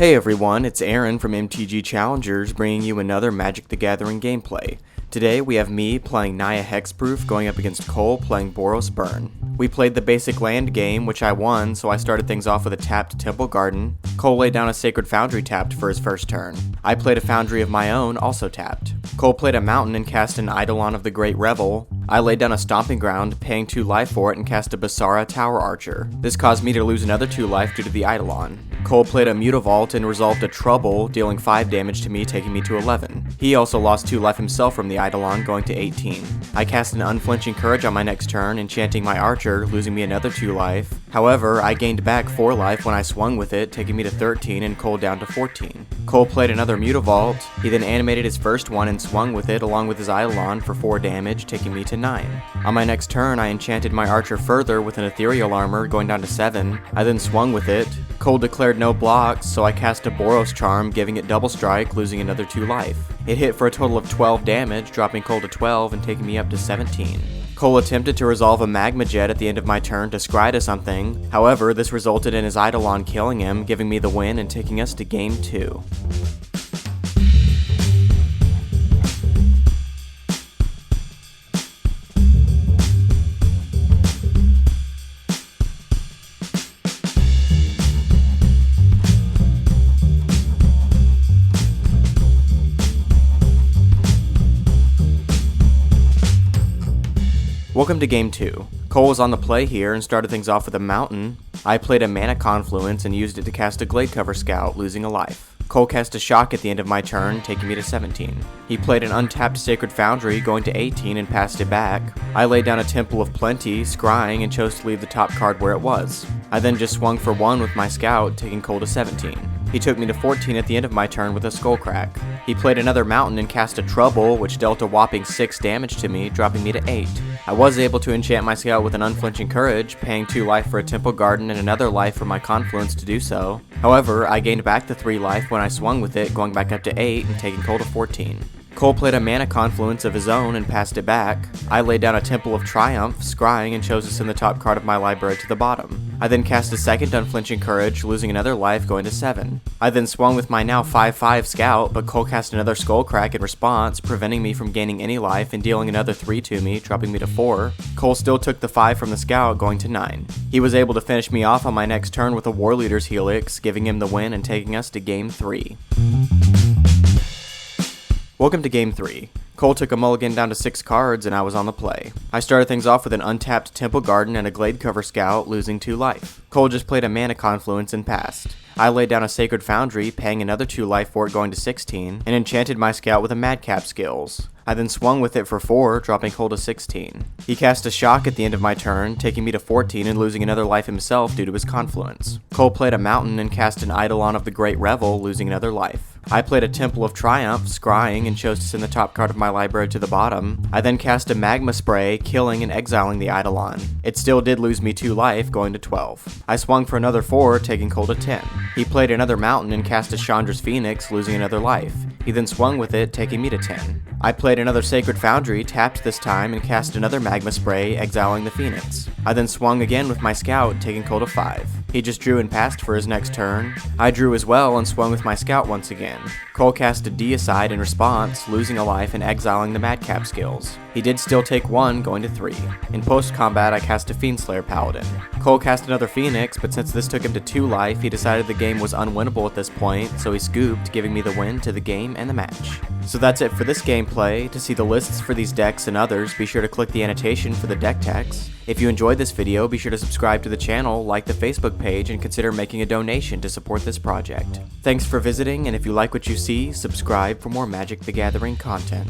Hey everyone, it's Aaron from MTGChallengers bringing you another Magic the Gathering gameplay. Today we have me playing Naya Hexproof going up against Cole playing Boros Burn. We played the basic land game, which I won, so I started things off with a tapped Temple Garden. Cole laid down a Sacred Foundry tapped for his first turn. I played a Foundry of my own, also tapped. Cole played a Mountain and cast an Eidolon of the Great Revel. I laid down a Stomping Ground, paying 2 life for it, and cast a Basara Tower Archer. This caused me to lose another 2 life due to the Eidolon. Cole played a Mutavault and resolved a Trouble, dealing 5 damage to me, taking me to 11. He also lost 2 life himself from the Eidolon, going to 18. I cast an Unflinching Courage on my next turn, enchanting my Archer, losing me another 2 life. However, I gained back 4 life when I swung with it, taking me to 13 and Cole down to 14. Cole played another Mutavault. He then animated his first one and swung with it along with his Eidolon for 4 damage, taking me to 9. On my next turn, I enchanted my Archer further with an Ethereal Armor, going down to 7. I then swung with it. Cole declared no blocks, so I cast a Boros Charm, giving it double strike, losing another 2 life. It hit for a total of 12 damage, dropping Cole to 12 and taking me up to 17. Cole attempted to resolve a Magma Jet at the end of my turn to scry to something. However, this resulted in his Eidolon killing him, giving me the win and taking us to Game 2. Welcome to Game 2. Cole was on the play here and started things off with a Mountain. I played a Mana Confluence and used it to cast a Gladecover Scout, losing a life. Cole cast a Shock at the end of my turn, taking me to 17. He played an untapped Sacred Foundry, going to 18 and passed it back. I laid down a Temple of Plenty, scrying, and chose to leave the top card where it was. I then just swung for 1 with my Scout, taking Cole to 17. He took me to 14 at the end of my turn with a Skullcrack. He played another Mountain and cast a Trouble, which dealt a whopping 6 damage to me, dropping me to 8. I was able to enchant my Scout with an Unflinching Courage, paying 2 life for a Temple Garden and another life for my Confluence to do so. However, I gained back the 3 life when I swung with it, going back up to 8 and taking Cole to 14. Cole played a Mana Confluence of his own and passed it back. I laid down a Temple of Triumph, scrying, and chose to send the top card of my library to the bottom. I then cast a second Unflinching Courage, losing another life, going to 7. I then swung with my now 5/5 Scout, but Cole cast another Skullcrack in response, preventing me from gaining any life and dealing another 3 to me, dropping me to 4. Cole still took the 5 from the Scout, going to 9. He was able to finish me off on my next turn with a War Leader's Helix, giving him the win and taking us to Game 3. Welcome to Game 3. Cole took a mulligan down to 6 cards and I was on the play. I started things off with an untapped Temple Garden and a Gladecover Scout, losing 2 life. Cole just played a Mana Confluence and passed. I laid down a Sacred Foundry, paying another 2 life for it, going to 16, and enchanted my Scout with a Madcap Skills. I then swung with it for 4, dropping Cole to 16. He cast a Shock at the end of my turn, taking me to 14 and losing another life himself due to his Confluence. Cole played a Mountain and cast an Eidolon of the Great Revel, losing another life. I played a Temple of Triumph, scrying, and chose to send the top card of my library to the bottom. I then cast a Magma Spray, killing and exiling the Eidolon. It still did lose me 2 life, going to 12. I swung for another 4, taking Cole to 10. He played another Mountain and cast a Chandra's Phoenix, losing another life. He then swung with it, taking me to 10. I played another Sacred Foundry, tapped this time, and cast another Magma Spray, exiling the Phoenix. I then swung again with my Scout, taking Cole to 5. He just drew and passed for his next turn. I drew as well and swung with my Scout once again. Cole cast a Deicide in response, losing a life and exiling the Madcap Skills. He did still take 1, going to 3. In post-combat, I cast a Fiendslayer Paladin. Cole cast another Phoenix, but since this took him to 2 life, he decided the game was unwinnable at this point, so he scooped, giving me the win to the game and the match. So that's it for this gameplay. To see the lists for these decks and others, be sure to click the annotation for the deck text. If you enjoyed this video, be sure to subscribe to the channel, like the Facebook page, and consider making a donation to support this project. Thanks for visiting, and if you like what you see, subscribe for more Magic the Gathering content.